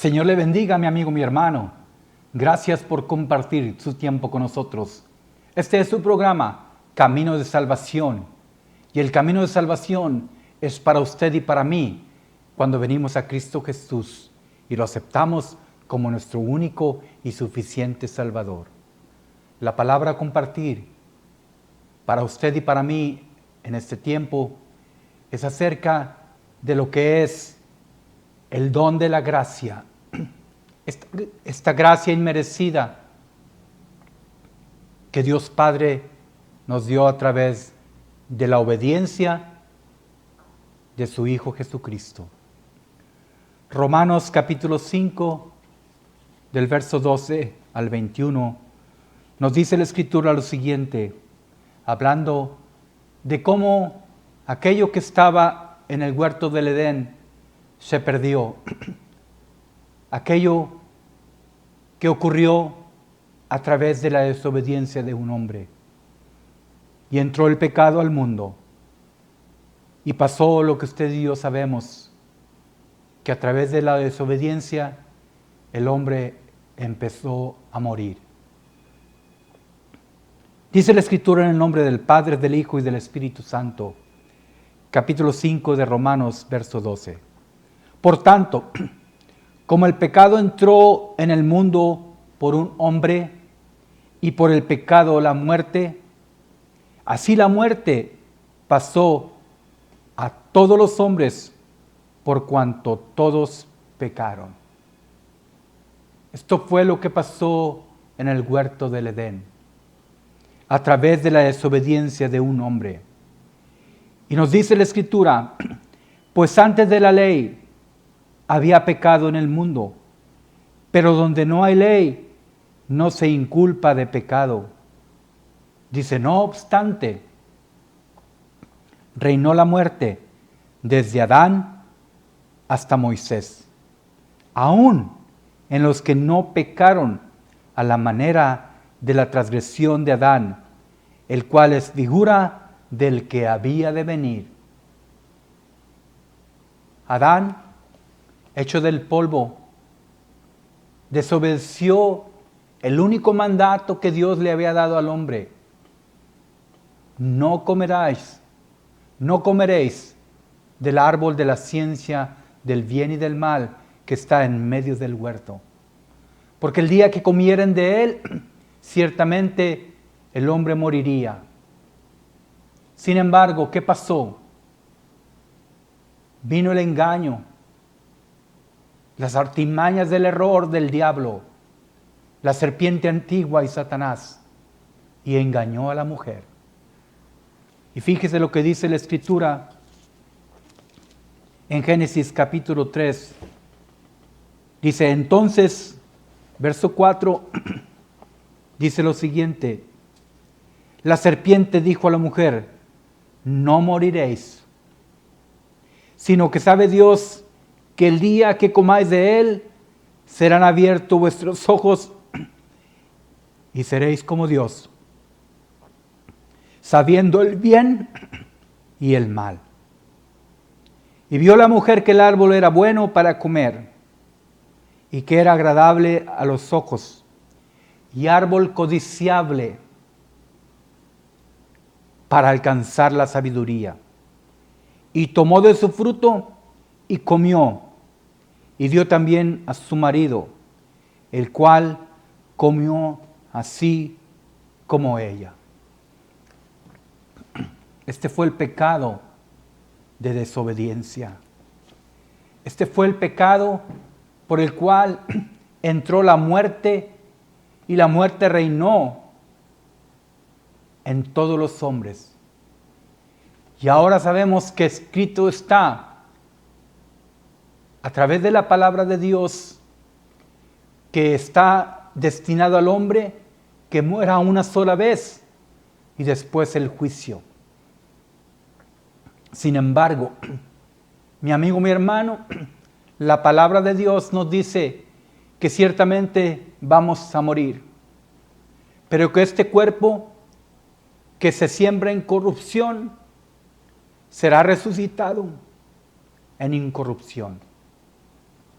Señor le bendiga, mi amigo, mi hermano. Gracias por compartir su tiempo con nosotros. Este es su programa, Camino de Salvación. Y el camino de salvación es para usted y para mí cuando venimos a Cristo Jesús y lo aceptamos como nuestro único y suficiente Salvador. La palabra a compartir para usted y para mí en este tiempo es acerca de lo que es el don de la gracia. Esta gracia inmerecida que Dios Padre nos dio a través de la obediencia de su Hijo Jesucristo. Romanos capítulo 5, del verso 12 al 21, nos dice la Escritura lo siguiente, hablando de cómo aquello que estaba en el huerto del Edén se perdió. Aquello que ocurrió a través de la desobediencia de un hombre. Y entró el pecado al mundo. Y pasó lo que usted y yo sabemos, que a través de la desobediencia el hombre empezó a morir. Dice la Escritura en el nombre del Padre, del Hijo y del Espíritu Santo, capítulo 5 de Romanos, verso 12. Por tanto, como el pecado entró en el mundo por un hombre y por el pecado la muerte, así la muerte pasó a todos los hombres por cuanto todos pecaron. Esto fue lo que pasó en el huerto del Edén, a través de la desobediencia de un hombre. Y nos dice la Escritura, pues antes de la ley había pecado en el mundo, pero donde no hay ley, no se inculpa de pecado. Dice, no obstante, reinó la muerte desde Adán hasta Moisés, aún en los que no pecaron a la manera de la transgresión de Adán, el cual es figura del que había de venir. Adán, hecho del polvo, desobedeció el único mandato que Dios le había dado al hombre. No comeréis del árbol de la ciencia del bien y del mal que está en medio del huerto. Porque el día que comieren de él, ciertamente el hombre moriría. Sin embargo, ¿qué pasó? Vino el engaño, las artimañas del error del diablo, la serpiente antigua y Satanás, y engañó a la mujer. Y fíjese lo que dice la Escritura en Génesis capítulo 3. Dice, entonces, verso 4, dice lo siguiente, la serpiente dijo a la mujer, no moriréis, sino que sabe Dios que el día que comáis de él, serán abiertos vuestros ojos y seréis como Dios, sabiendo el bien y el mal. Y vio la mujer que el árbol era bueno para comer, y que era agradable a los ojos, y árbol codiciable para alcanzar la sabiduría. Y tomó de su fruto y comió, y dio también a su marido, el cual comió así como ella. Este fue el pecado de desobediencia. Este fue el pecado por el cual entró la muerte y la muerte reinó en todos los hombres. Y ahora sabemos que escrito está a través de la palabra de Dios que está destinado al hombre que muera una sola vez y después el juicio. Sin embargo, mi amigo, mi hermano, la palabra de Dios nos dice que ciertamente vamos a morir, pero que este cuerpo que se siembra en corrupción será resucitado en incorrupción.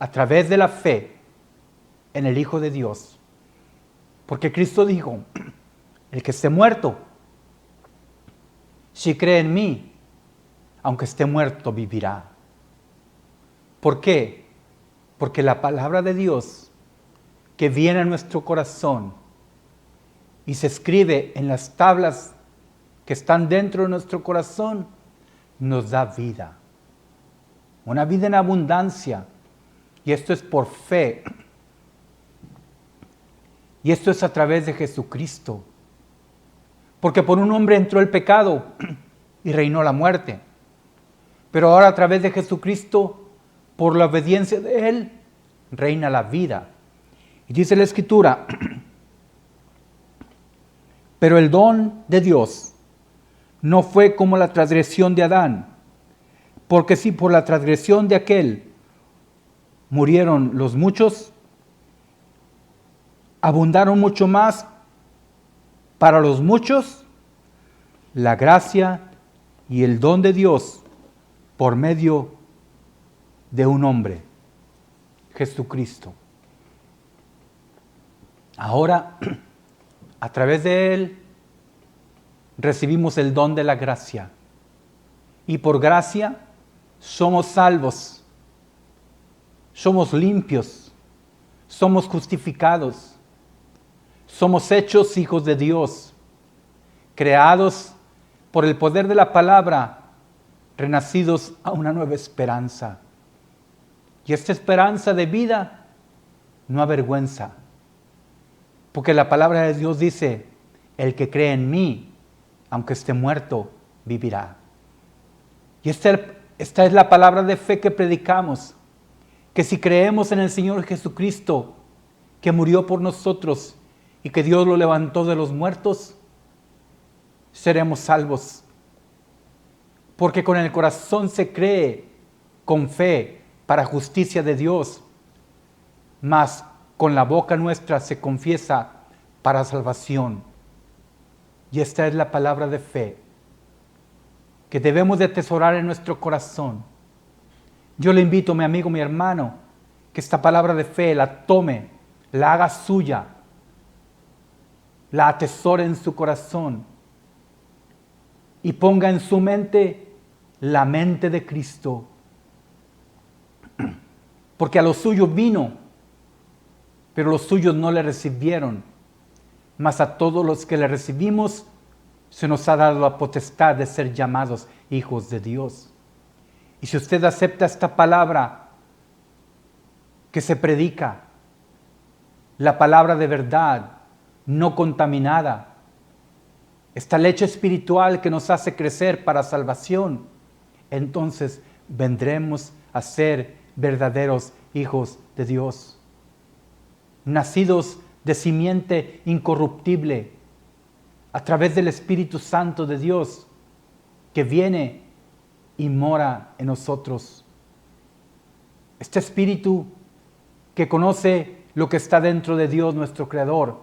a través de la fe en el Hijo de Dios. Porque Cristo dijo, el que esté muerto, si cree en mí, aunque esté muerto, vivirá. ¿Por qué? Porque la palabra de Dios que viene a nuestro corazón y se escribe en las tablas que están dentro de nuestro corazón, nos da vida. Una vida en abundancia. Y esto es por fe. Y esto es a través de Jesucristo. Porque por un hombre entró el pecado y reinó la muerte. Pero ahora a través de Jesucristo, por la obediencia de Él, reina la vida. Y dice la Escritura, pero el don de Dios no fue como la transgresión de Adán, porque si por la transgresión de aquel murieron los muchos, abundaron mucho más para los muchos la gracia y el don de Dios por medio de un hombre, Jesucristo. Ahora, a través de Él, recibimos el don de la gracia. Y por gracia somos salvos, somos limpios, somos justificados, somos hechos hijos de Dios, creados por el poder de la palabra, renacidos a una nueva esperanza. Y esta esperanza de vida no avergüenza, porque la palabra de Dios dice, el que cree en mí, aunque esté muerto, vivirá. Y esta es la palabra de fe que predicamos, que si creemos en el Señor Jesucristo, que murió por nosotros y que Dios lo levantó de los muertos, seremos salvos. Porque con el corazón se cree con fe para justicia de Dios, mas con la boca nuestra se confiesa para salvación. Y esta es la palabra de fe que debemos de atesorar en nuestro corazón. Yo le invito, mi amigo, mi hermano, que esta palabra de fe la tome, la haga suya, la atesore en su corazón y ponga en su mente la mente de Cristo. Porque a los suyos vino, pero los suyos no le recibieron. Mas a todos los que le recibimos, se nos ha dado la potestad de ser llamados hijos de Dios. Y si usted acepta esta palabra que se predica, la palabra de verdad, no contaminada, esta leche espiritual que nos hace crecer para salvación, entonces vendremos a ser verdaderos hijos de Dios, nacidos de simiente incorruptible, a través del Espíritu Santo de Dios, que viene y mora en nosotros. Este Espíritu que conoce lo que está dentro de Dios, nuestro Creador,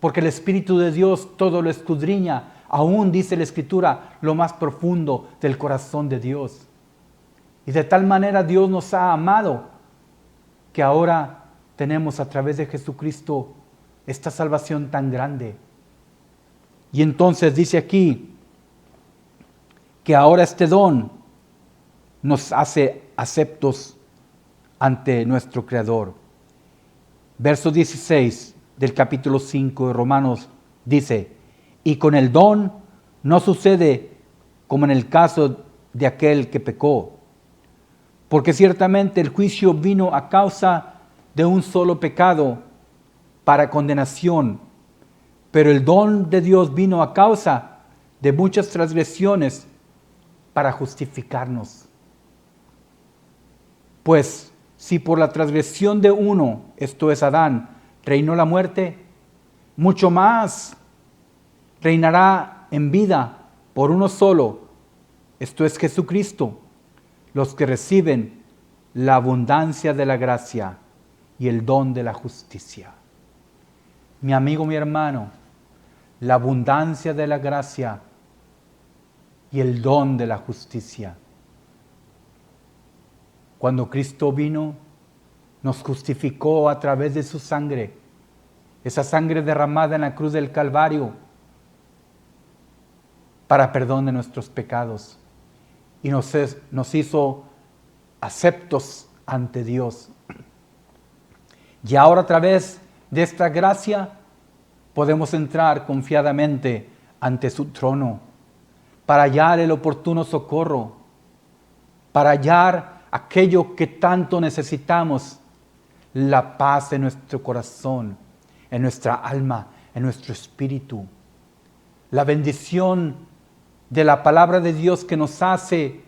porque el Espíritu de Dios todo lo escudriña, aún dice la Escritura, lo más profundo del corazón de Dios. Y de tal manera Dios nos ha amado, que ahora tenemos a través de Jesucristo esta salvación tan grande. Y entonces dice aquí que ahora este don nos hace aceptos ante nuestro Creador. Verso 16 del capítulo 5 de Romanos dice, y con el don no sucede como en el caso de aquel que pecó, porque ciertamente el juicio vino a causa de un solo pecado para condenación, pero el don de Dios vino a causa de muchas transgresiones para justificarnos. Pues si por la transgresión de uno, esto es Adán, reinó la muerte, mucho más reinará en vida por uno solo, esto es Jesucristo, los que reciben la abundancia de la gracia y el don de la justicia. Mi amigo, mi hermano, la abundancia de la gracia y el don de la justicia. Cuando Cristo vino, nos justificó a través de su sangre, esa sangre derramada en la cruz del Calvario, para perdón de nuestros pecados. Y nos hizo aceptos ante Dios. Y ahora a través de esta gracia podemos entrar confiadamente ante su trono para hallar el oportuno socorro, para hallar aquello que tanto necesitamos, la paz en nuestro corazón, en nuestra alma, en nuestro espíritu, la bendición de la palabra de Dios que nos hace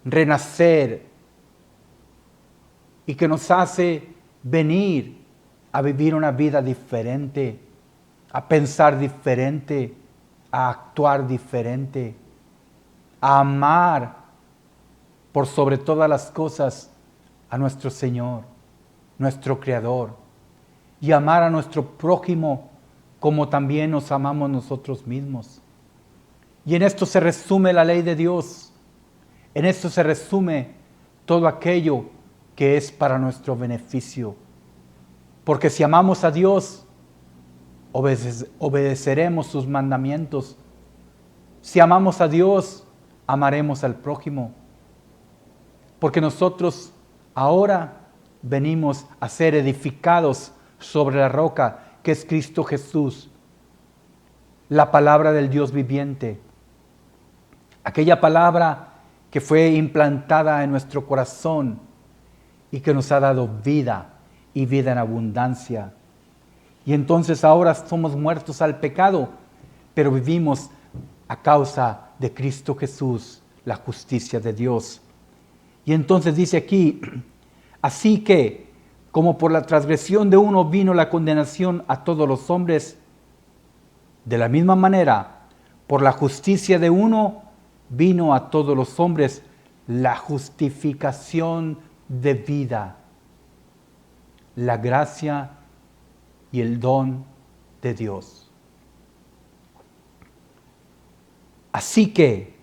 renacer y que nos hace venir a vivir una vida diferente, a pensar diferente, a actuar diferente, a amar por sobre todas las cosas a nuestro Señor, nuestro Creador, y amar a nuestro prójimo como también nos amamos nosotros mismos. Y en esto se resume la ley de Dios. En esto se resume todo aquello que es para nuestro beneficio. Porque si amamos a Dios, obedeceremos sus mandamientos. Si amamos a Dios, amaremos al prójimo. Porque nosotros ahora venimos a ser edificados sobre la roca que es Cristo Jesús, la palabra del Dios viviente. Aquella palabra que fue implantada en nuestro corazón y que nos ha dado vida y vida en abundancia. Y entonces ahora somos muertos al pecado, pero vivimos a causa de Cristo Jesús, la justicia de Dios. Y entonces dice aquí, así que como por la transgresión de uno vino la condenación a todos los hombres, de la misma manera, por la justicia de uno vino a todos los hombres la justificación de vida, la gracia y el don de Dios. Así que,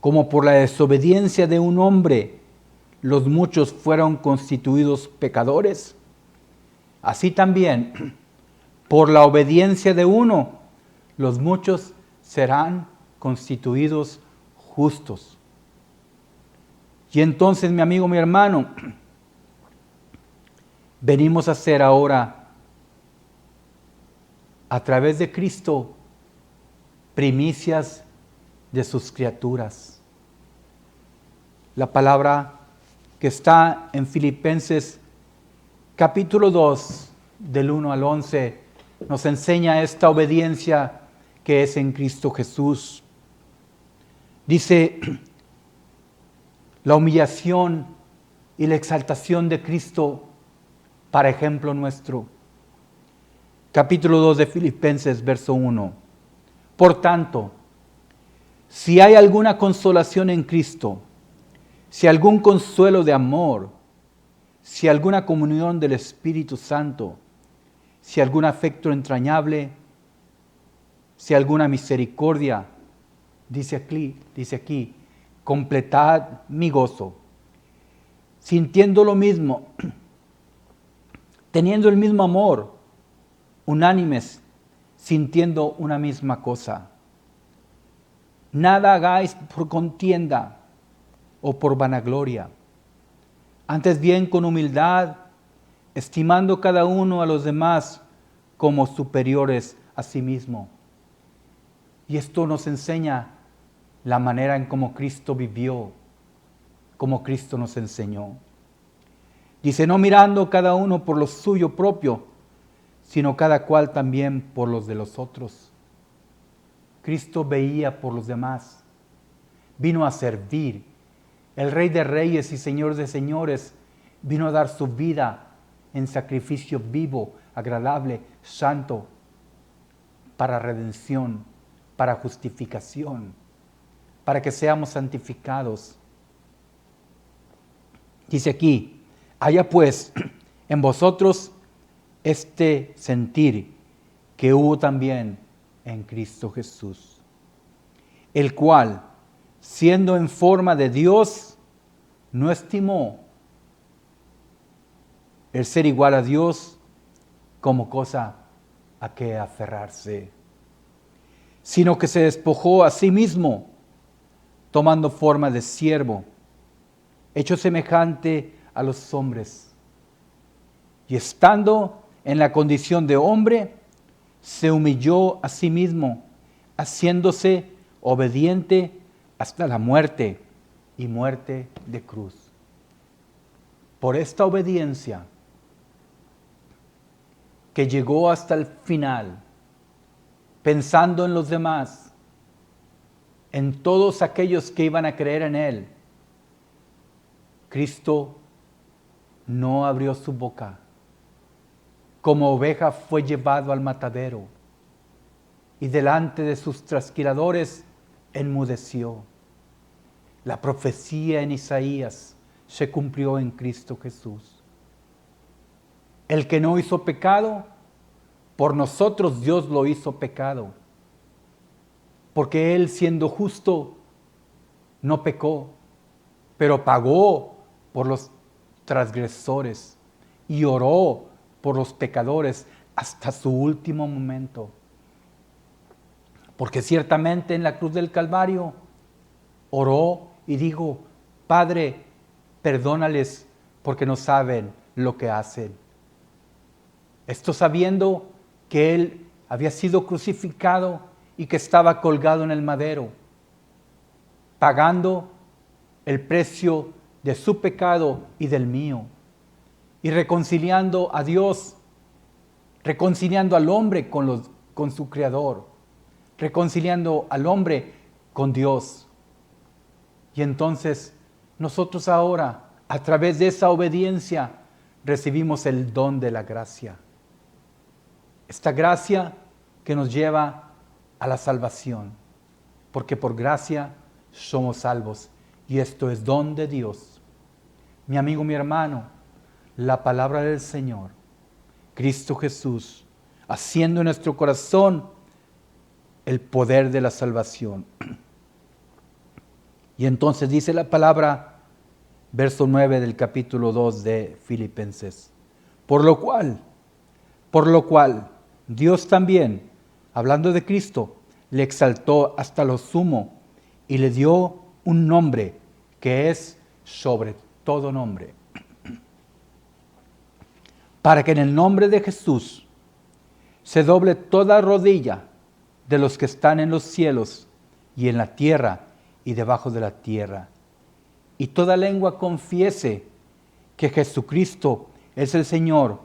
como por la desobediencia de un hombre, los muchos fueron constituidos pecadores, así también, por la obediencia de uno, los muchos serán constituidos justos. Y entonces, mi amigo, mi hermano, venimos a ser ahora, a través de Cristo, primicias de sus criaturas. La palabra que está en Filipenses capítulo 2, del 1 al 11, nos enseña esta obediencia que es en Cristo Jesús. Dice, la humillación y la exaltación de Cristo para ejemplo nuestro. Capítulo 2 de Filipenses, verso 1. Por tanto, si hay alguna consolación en Cristo, si algún consuelo de amor, si alguna comunión del Espíritu Santo, si algún afecto entrañable, si alguna misericordia, dice aquí, completad mi gozo, sintiendo lo mismo, teniendo el mismo amor, unánimes, sintiendo una misma cosa. Nada hagáis por contienda o por vanagloria, antes bien con humildad, estimando cada uno a los demás como superiores a sí mismo. Y esto nos enseña la manera en cómo Cristo vivió, como Cristo nos enseñó. Dice, no mirando cada uno por lo suyo propio, sino cada cual también por los de los otros. Cristo veía por los demás, vino a servir. El Rey de Reyes y Señor de Señores vino a dar su vida en sacrificio vivo, agradable, santo, para redención, para justificación, para que seamos santificados. Dice aquí, haya pues en vosotros este sentir que hubo también en Cristo Jesús, el cual, siendo en forma de Dios, no estimó el ser igual a Dios como cosa a que aferrarse, sino que se despojó a sí mismo, tomando forma de siervo, hecho semejante a los hombres. Y estando en la condición de hombre, se humilló a sí mismo, haciéndose obediente hasta la muerte y muerte de cruz. Por esta obediencia que llegó hasta el final, pensando en los demás, en todos aquellos que iban a creer en Él, Cristo no abrió su boca. Como oveja fue llevado al matadero y delante de sus trasquiladores enmudeció. La profecía en Isaías se cumplió en Cristo Jesús. El que no hizo pecado, por nosotros Dios lo hizo pecado. Porque Él, siendo justo, no pecó, pero pagó por los transgresores y oró por los pecadores hasta su último momento. Porque ciertamente en la cruz del Calvario oró y dijo: Padre, perdónales porque no saben lo que hacen. Esto sabiendo que Él había sido crucificado y que estaba colgado en el madero, pagando el precio de su pecado y del mío, y reconciliando a Dios, reconciliando al hombre con su Creador, reconciliando al hombre con Dios. Y entonces nosotros ahora, a través de esa obediencia, recibimos el don de la gracia. Esta gracia que nos lleva a la salvación, porque por gracia somos salvos, y esto es don de Dios. Mi amigo, mi hermano, la palabra del Señor, Cristo Jesús, haciendo en nuestro corazón el poder de la salvación. Y entonces dice la palabra, verso 9 del capítulo 2 de Filipenses: por lo cual, Dios también, hablando de Cristo, le exaltó hasta lo sumo y le dio un nombre que es sobre todo nombre, para que en el nombre de Jesús se doble toda rodilla de los que están en los cielos y en la tierra y debajo de la tierra, y toda lengua confiese que Jesucristo es el Señor,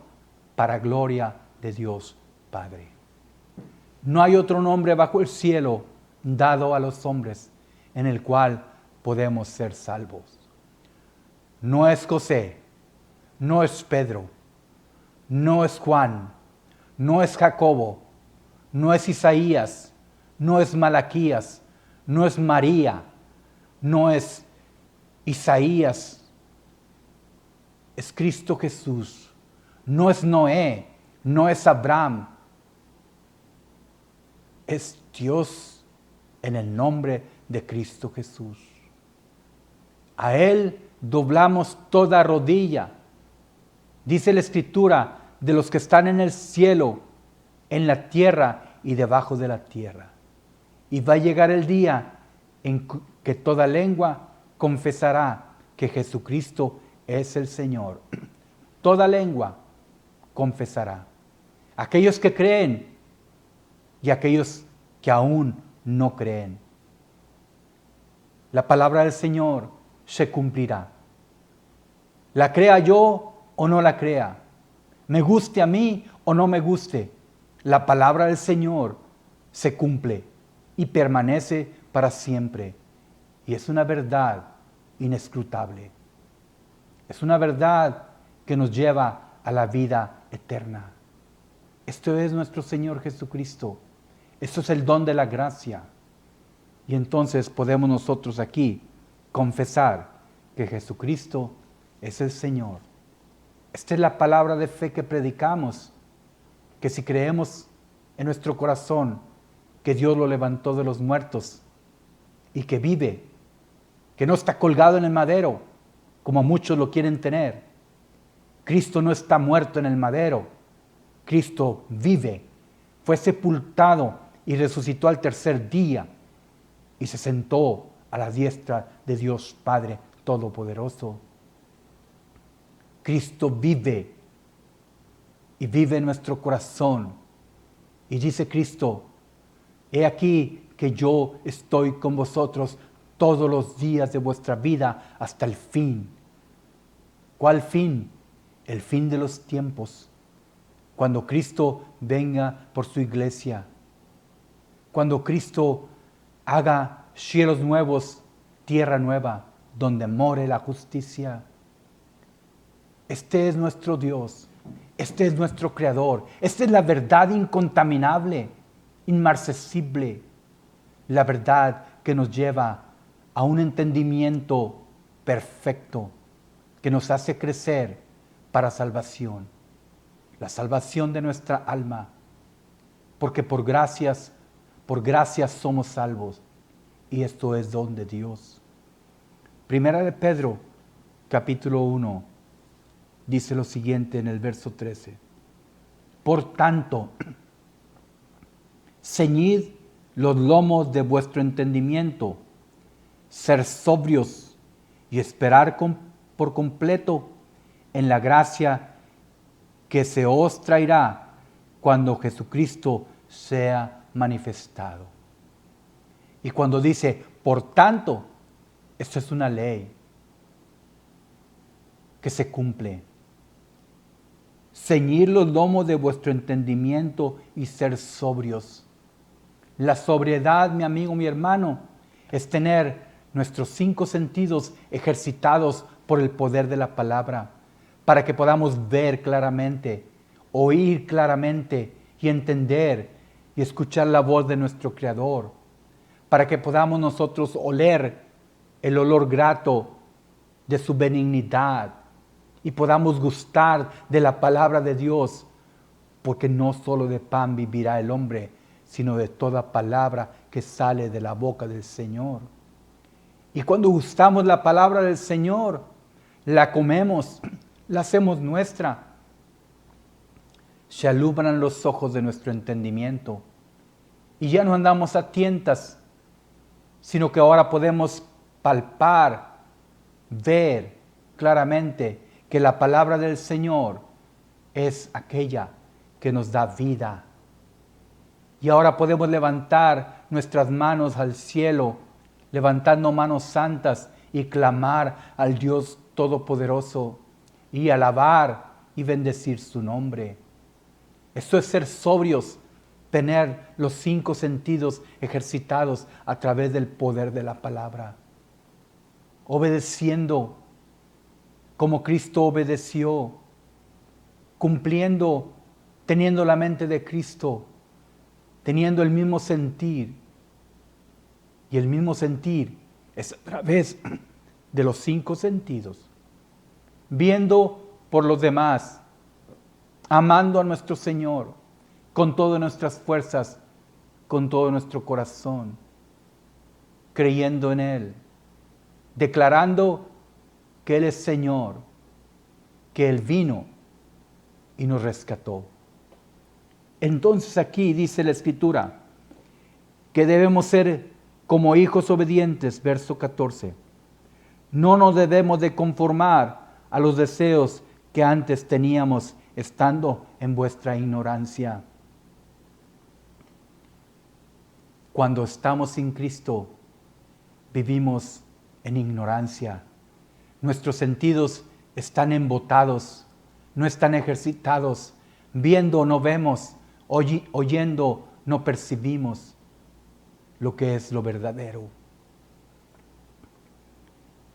para gloria de Dios Padre. No hay otro nombre bajo el cielo dado a los hombres en el cual podemos ser salvos. No es José, no es Pedro, no es Juan, no es Jacobo, no es Isaías, no es Malaquías, no es María, no es Isaías, es Cristo Jesús. No es Noé, no es Abraham, es Dios en el nombre de Cristo Jesús. A Él doblamos toda rodilla. Dice la Escritura, de los que están en el cielo, en la tierra y debajo de la tierra. Y va a llegar el día en que toda lengua confesará que Jesucristo es el Señor. Toda lengua confesará. Aquellos que creen y aquellos que aún no creen. La palabra del Señor se cumplirá. La crea yo o no la crea. Me guste a mí o no me guste. La palabra del Señor se cumple y permanece para siempre. Y es una verdad inescrutable. Es una verdad que nos lleva a la vida eterna. Esto es nuestro Señor Jesucristo. Esto es el don de la gracia. Y entonces podemos nosotros aquí confesar que Jesucristo es el Señor. Esta es la palabra de fe que predicamos, que si creemos en nuestro corazón que Dios lo levantó de los muertos y que vive, que no está colgado en el madero, como muchos lo quieren tener. Cristo no está muerto en el madero. Cristo vive, fue sepultado y resucitó al tercer día y se sentó a la diestra de Dios Padre Todopoderoso. Cristo vive y vive en nuestro corazón. Y dice Cristo, he aquí que yo estoy con vosotros todos los días de vuestra vida hasta el fin. ¿Cuál fin? El fin de los tiempos. Cuando Cristo venga por su iglesia. Cuando Cristo haga cielos nuevos, tierra nueva, donde more la justicia. Este es nuestro Dios. Este es nuestro Creador. Esta es la verdad incontaminable, inmarcesible. La verdad que nos lleva a un entendimiento perfecto, que nos hace crecer para salvación. La salvación de nuestra alma. Porque por gracias somos salvos. Y esto es don de Dios. Primera de Pedro, capítulo 1, dice lo siguiente en el verso 13. Por tanto, ceñid los lomos de vuestro entendimiento, ser sobrios y esperar por completo en la gracia que se os traerá cuando Jesucristo sea manifestado. Y cuando dice, por tanto, esto es una ley que se cumple. Ceñir los lomos de vuestro entendimiento y ser sobrios. La sobriedad, mi amigo, mi hermano, es tener nuestros 5 sentidos ejercitados por el poder de la palabra, para que podamos ver claramente, oír claramente y entender y escuchar la voz de nuestro Creador, para que podamos nosotros oler el olor grato de su benignidad y podamos gustar de la palabra de Dios, porque no solo de pan vivirá el hombre, sino de toda palabra que sale de la boca del Señor. Y cuando gustamos la palabra del Señor, la comemos, la hacemos nuestra. Se alumbran los ojos de nuestro entendimiento y ya no andamos a tientas, sino que ahora podemos palpar, ver claramente que la palabra del Señor es aquella que nos da vida. Y ahora podemos levantar nuestras manos al cielo, levantando manos santas y clamar al Dios Todopoderoso y alabar y bendecir su nombre. Esto es ser sobrios, tener los 5 sentidos ejercitados a través del poder de la palabra. Obedeciendo como Cristo obedeció, cumpliendo, teniendo la mente de Cristo, teniendo el mismo sentir. Y el mismo sentir es a través de los 5 sentidos. Viendo por los demás, amando a nuestro Señor con todas nuestras fuerzas, con todo nuestro corazón, creyendo en Él, declarando que Él es Señor, que Él vino y nos rescató. Entonces aquí dice la Escritura que debemos ser como hijos obedientes, verso 14. No nos debemos de conformar a los deseos que antes teníamos estando en vuestra ignorancia. Cuando estamos sin Cristo, vivimos en ignorancia. Nuestros sentidos están embotados, no están ejercitados. Viendo no vemos, oyendo no percibimos lo que es lo verdadero.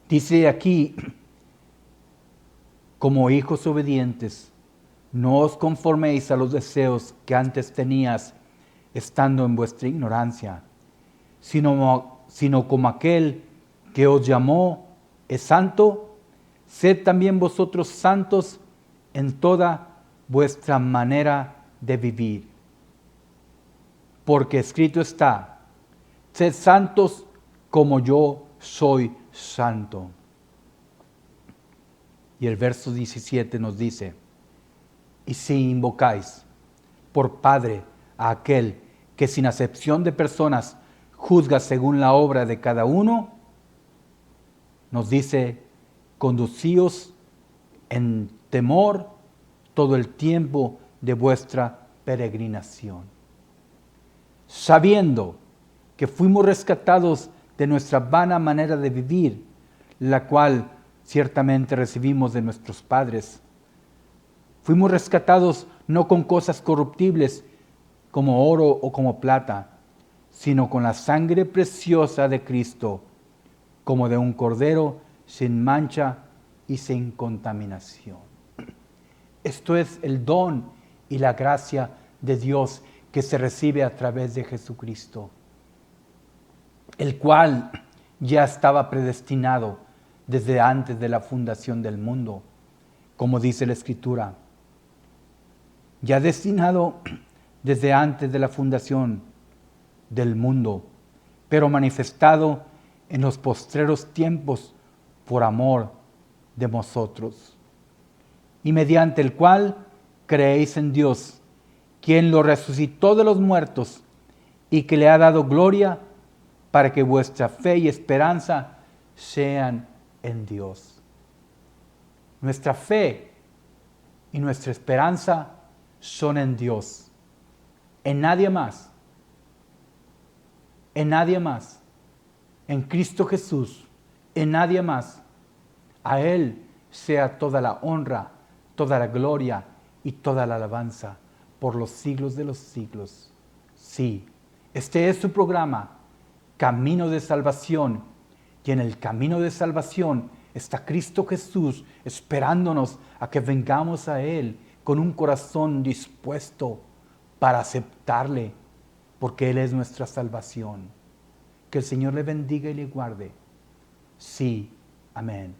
Dice aquí, como hijos obedientes, no os conforméis a los deseos que antes tenías estando en vuestra ignorancia, sino como aquel que os llamó es santo, sed también vosotros santos en toda vuestra manera de vivir. Porque escrito está, sed santos como yo soy santo. Y el verso 17 nos dice, y si invocáis por Padre a aquel que sin acepción de personas juzga según la obra de cada uno, nos dice, conducíos en temor todo el tiempo de vuestra peregrinación, sabiendo que fuimos rescatados de nuestra vana manera de vivir, la cual ciertamente recibimos de nuestros padres. Fuimos rescatados no con cosas corruptibles como oro o como plata, sino con la sangre preciosa de Cristo, como de un cordero sin mancha y sin contaminación. Esto es el don y la gracia de Dios que se recibe a través de Jesucristo, el cual ya estaba predestinado desde antes de la fundación del mundo, como dice la Escritura. Ya destinado desde antes de la fundación del mundo, pero manifestado en los postreros tiempos por amor de vosotros, y mediante el cual creéis en Dios, quien lo resucitó de los muertos y que le ha dado gloria, para que vuestra fe y esperanza sean en Dios. Nuestra fe y nuestra esperanza son en Dios, en nadie más, en nadie más, en Cristo Jesús, en nadie más. A Él sea toda la honra, toda la gloria y toda la alabanza por los siglos de los siglos. Sí, este es su programa, Camino de Salvación, y en el camino de salvación está Cristo Jesús esperándonos a que vengamos a Él con un corazón dispuesto para aceptarle, porque Él es nuestra salvación. Que el Señor le bendiga y le guarde. Sí, amén.